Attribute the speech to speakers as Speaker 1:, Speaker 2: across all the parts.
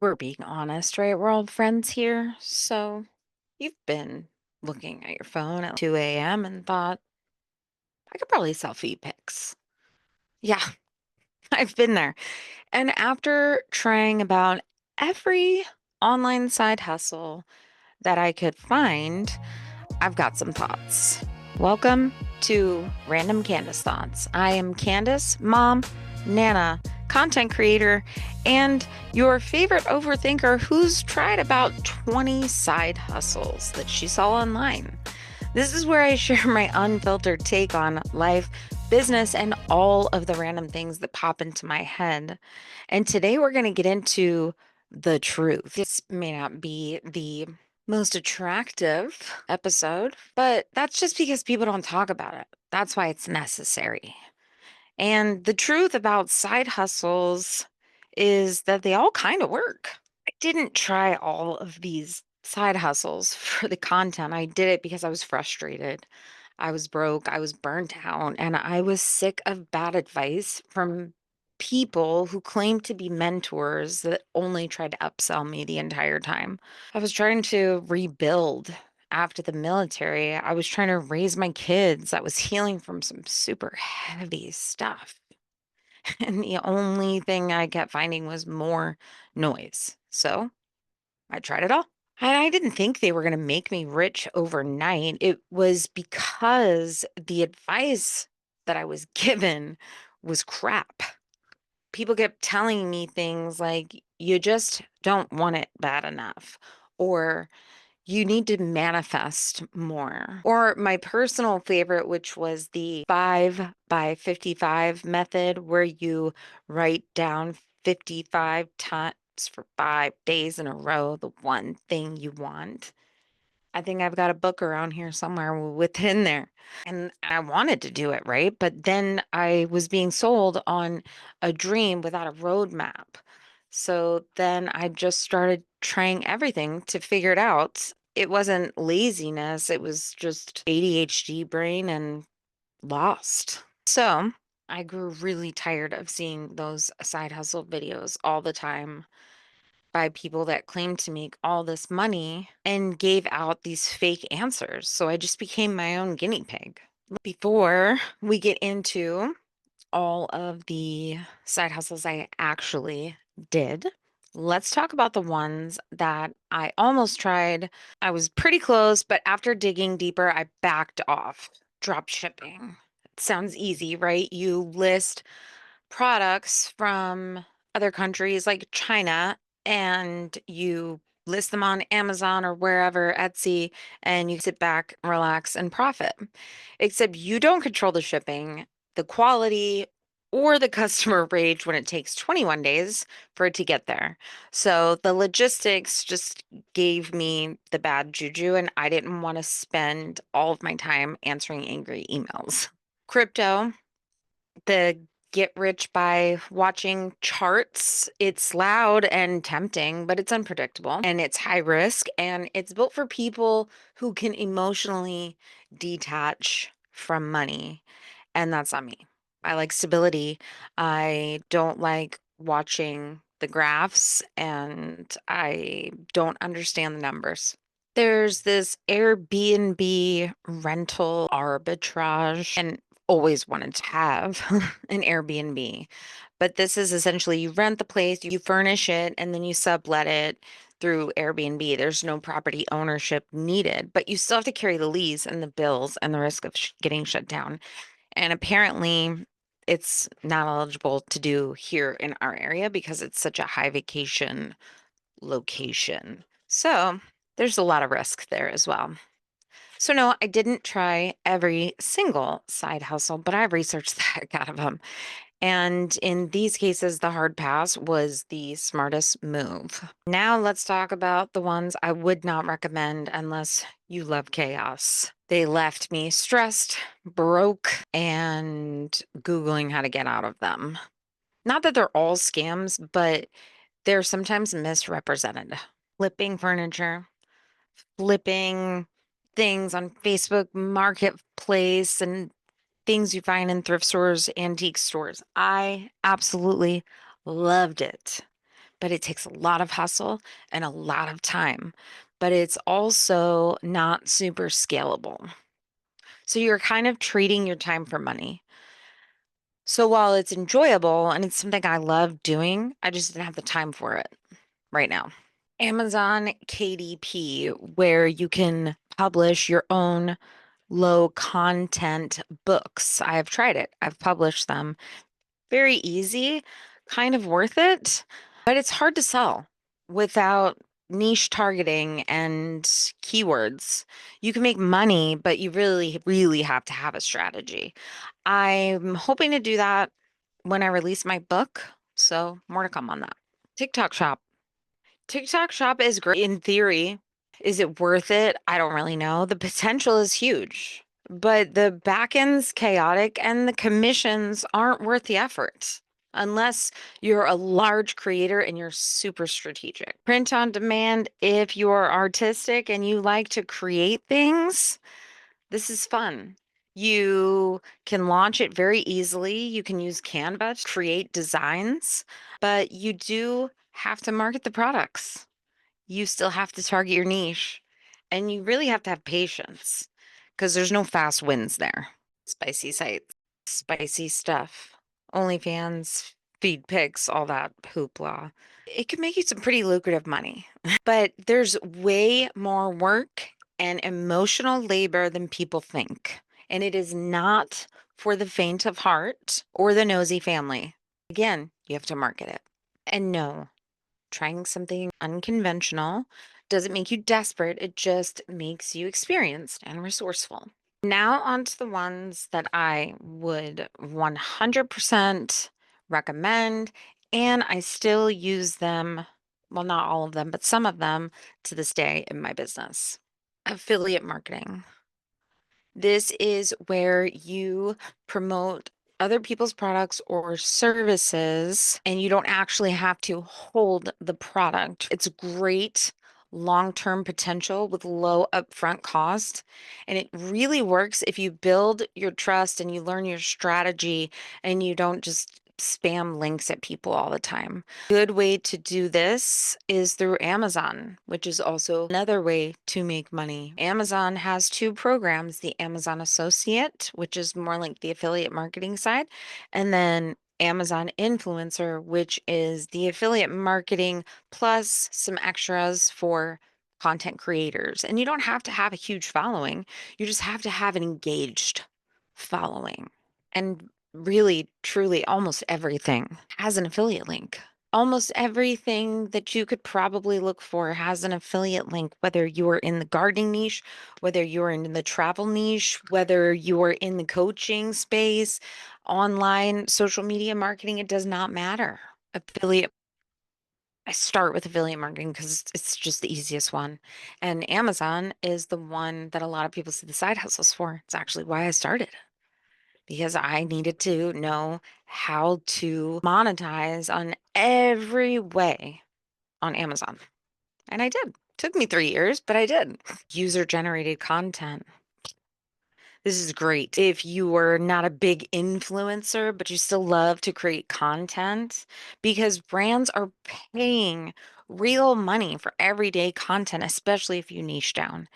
Speaker 1: We're being honest, right? We're all friends here. So you've been looking at your phone at 2 a.m. and thought, I could probably sell feet pics. Yeah, I've been there. And after trying about every online side hustle that I could find, I've got some thoughts. Welcome to Random Candace Thoughts. I am Candace, mom, nana, content creator, and your favorite overthinker who's tried about 20 side hustles that she saw online. This is where I share my unfiltered take on life, business, and all of the random things that pop into my head. And today we're going to get into the truth. This may not be the most attractive episode, but that's just because people don't talk about it. That's why it's necessary. And the truth about side hustles is that they all kind of work. I didn't try all of these side hustles for the content. I did it because I was frustrated. I was broke, I was burnt out, and I was sick of bad advice from people who claimed to be mentors that only tried to upsell me the entire time. I was trying to rebuild after the military. I was trying to raise my kids. I was healing from some super heavy stuff. And the only thing I kept finding was more noise. So I tried it all. And I didn't think they were going to make me rich overnight. It was because the advice that I was given was crap. People kept telling me things like, you just don't want it bad enough, or you need to manifest more. Or my personal favorite, which was the 5 by 55 method, where you write down 55 times for 5 days in a row the one thing you want. I think I've got a book around here somewhere within there. And I wanted to do it, right? But then I was being sold on a dream without a roadmap. So then I just started trying everything to figure it out. It wasn't laziness, it was just ADHD brain and lost. So I grew really tired of seeing those side hustle videos all the time by people that claimed to make all this money and gave out these fake answers. So I just became my own guinea pig. Before we get into all of the side hustles I actually did, let's talk about the ones that I almost tried. I was pretty close, but after digging deeper, I backed off. Drop shipping. It sounds easy, right? You list products from other countries like China and you list them on Amazon or wherever, Etsy, and you sit back, relax, and profit. Except you don't control the shipping, the quality, or the customer rage when it takes 21 days for it to get there. So the logistics just gave me the bad juju, and I didn't want to spend all of my time answering angry emails. Crypto, the get rich by watching charts. It's loud and tempting, but it's unpredictable and it's high risk and it's built for people who can emotionally detach from money. And that's not me. I like stability. I don't like watching the graphs and I don't understand the numbers. There's this Airbnb rental arbitrage, and always wanted to have an Airbnb. But this is essentially you rent the place, you furnish it, and then you sublet it through Airbnb. There's no property ownership needed, but you still have to carry the lease and the bills and the risk of getting shut down. And apparently, it's not eligible to do here in our area because it's such a high vacation location. So there's a lot of risk there as well. So, no, I didn't try every single side hustle, but I researched the heck out of them. And in these cases, the hard pass was the smartest move. Now, let's talk about the ones I would not recommend unless you love chaos. They left me stressed, broke, and Googling how to get out of them. Not that they're all scams, but they're sometimes misrepresented. Flipping furniture, flipping things on Facebook Marketplace, and things you find in thrift stores, antique stores. I absolutely loved it. but it takes a lot of hustle and a lot of time. But it's also not super scalable. So you're kind of trading your time for money. So while it's enjoyable and it's something I love doing, I just didn't have the time for it right now. Amazon KDP, where you can publish your own low content books. I have tried it. I've published them. Very easy, kind of worth it, but it's hard to sell without niche targeting and keywords. You can make money, but you really, really have to have a strategy. I'm hoping to do that when I release my book, so more to come on that. TikTok shop. TikTok shop is great in theory. Is it worth it? I don't really know. The potential is huge, but the back end's chaotic and the commissions aren't worth the effort unless you're a large creator and you're super strategic. Print on demand, if you're artistic and you like to create things, this is fun. You can launch it very easily. You can use Canva to create designs, but you do have to market the products. You still have to target your niche, and you really have to have patience because there's no fast wins there. Spicy sites, spicy stuff, OnlyFans, feed pics, all that hoopla. It could make you some pretty lucrative money, but there's way more work and emotional labor than people think. And it is not for the faint of heart or the nosy family. Again, you have to market it. And no, trying something unconventional doesn't make you desperate, it just makes you experienced and resourceful. Now, on to the ones that I would 100% recommend, and I still use them. Well, not all of them, but some of them to this day in my business. Affiliate marketing. This is where you promote other people's products or services, and you don't actually have to hold the product. It's great long-term potential with low upfront cost. And it really works if you build your trust and you learn your strategy and you don't just spam links at people all the time. Good way to do this is through Amazon, which is also another way to make money. Amazon has two programs, the Amazon Associate, which is more like the affiliate marketing side, and then Amazon Influencer, which is the affiliate marketing plus some extras for content creators. And you don't have to have a huge following, you just have to have an engaged following. And really, truly, almost everything has an affiliate link. Almost everything that you could probably look for has an affiliate link, whether you're in the gardening niche, whether you're in the travel niche, whether you're in the coaching space, online, social media marketing, it does not matter. Affiliate, I start with affiliate marketing because it's just the easiest one. And Amazon is the one that a lot of people see the side hustles for. It's actually why I started because I needed to know how to monetize on every way on Amazon. And I did. Took me 3 years, but I did. User generated content. This is great. If you were not a big influencer, but you still love to create content, because brands are paying real money for everyday content, especially if you niche down.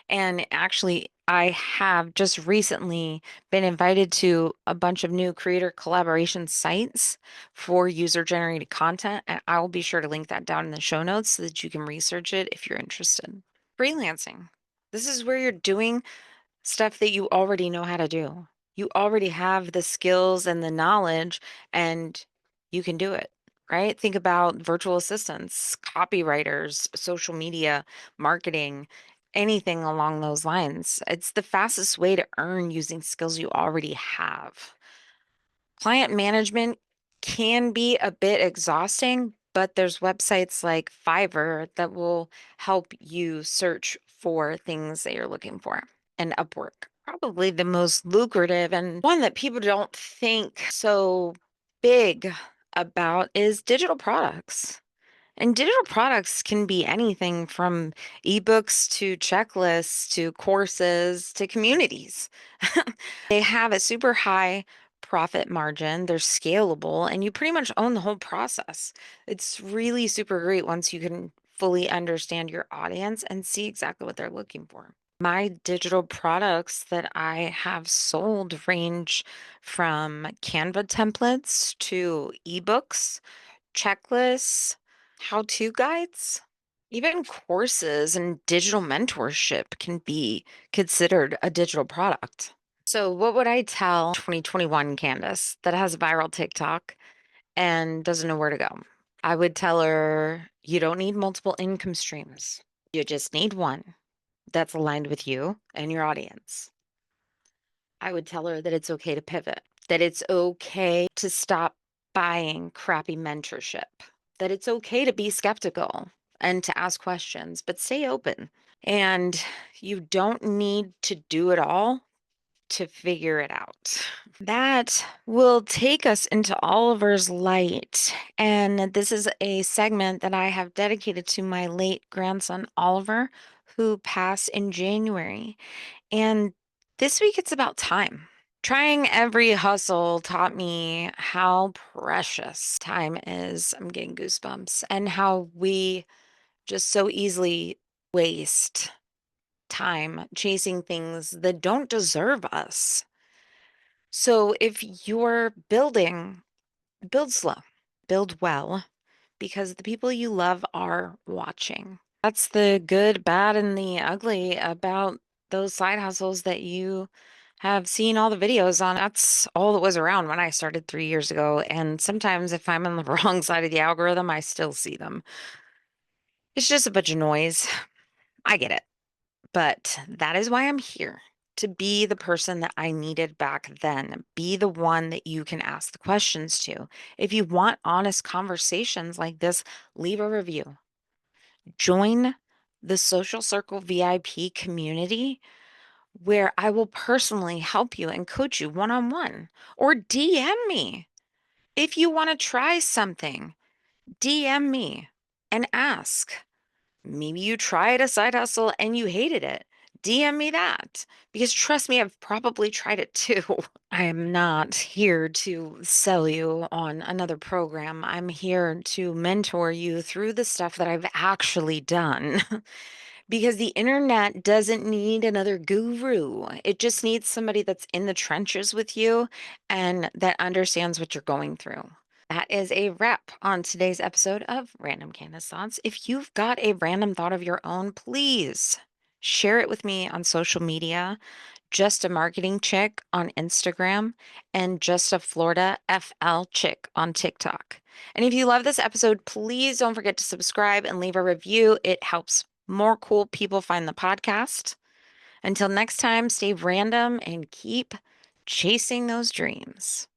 Speaker 1: And actually, I have just recently been invited to a bunch of new creator collaboration sites for user generated content. And I will be sure to link that down in the show notes so that you can research it if you're interested. Freelancing. This is where you're doing stuff that you already know how to do. You already have the skills and the knowledge, and you can do it, right? Think about virtual assistants, copywriters, social media, marketing, anything along those lines. It's the fastest way to earn using skills you already have. Client management can be a bit exhausting, but there's websites like Fiverr that will help you search for things that you're looking for. And Upwork, probably the most lucrative and one that people don't think so big about is digital products. And digital products can be anything from ebooks to checklists to courses to communities. They have a super high profit margin, they're scalable, and you pretty much own the whole process. It's really super great once you can fully understand your audience and see exactly what they're looking for. My digital products that I have sold range from Canva templates to ebooks, checklists, how-to guides, even courses and digital mentorship can be considered a digital product. So, what would I tell 2021 Candace that has a viral TikTok and doesn't know where to go? I would tell her you don't need multiple income streams. You just need one that's aligned with you and your audience. I would tell her that it's okay to pivot, that it's okay to stop buying crappy mentorship, that it's okay to be skeptical and to ask questions, but stay open. And you don't need to do it all to figure it out. That will take us into Oliver's Light. And this is a segment that I have dedicated to my late grandson, Oliver, who passed in January. And this week it's about time. Trying every hustle taught me how precious time is. I'm getting goosebumps, and how we just so easily waste time chasing things that don't deserve us. So if you're building, build slow, build well, because the people you love are watching. That's the good, bad, and the ugly about those side hustles that you have seen all the videos on. That's all that was around when I started 3 years ago. And sometimes if I'm on the wrong side of the algorithm, I still see them. It's just a bunch of noise. I get it. But that is why I'm here, to be the person that I needed back then, be the one that you can ask the questions to. If you want honest conversations like this, leave a review. Join the Social Circle VIP community where I will personally help you and coach you one on one, or DM me. If you want to try something, DM me and ask. Maybe you tried a side hustle and you hated it. DM me that, because trust me, I've probably tried it too. I am not here to sell you on another program. I'm here to mentor you through the stuff that I've actually done. Because the internet doesn't need another guru. It just needs somebody that's in the trenches with you and that understands what you're going through. That is a wrap on today's episode of Random Candace Thoughts. If you've got a random thought of your own, please share it with me on social media. Just a Marketing Chick on Instagram, and Just a Florida FL Chick on TikTok. And if you love this episode, please don't forget to subscribe and leave a review. It helps more cool people find the podcast. Until next time, stay random and keep chasing those dreams.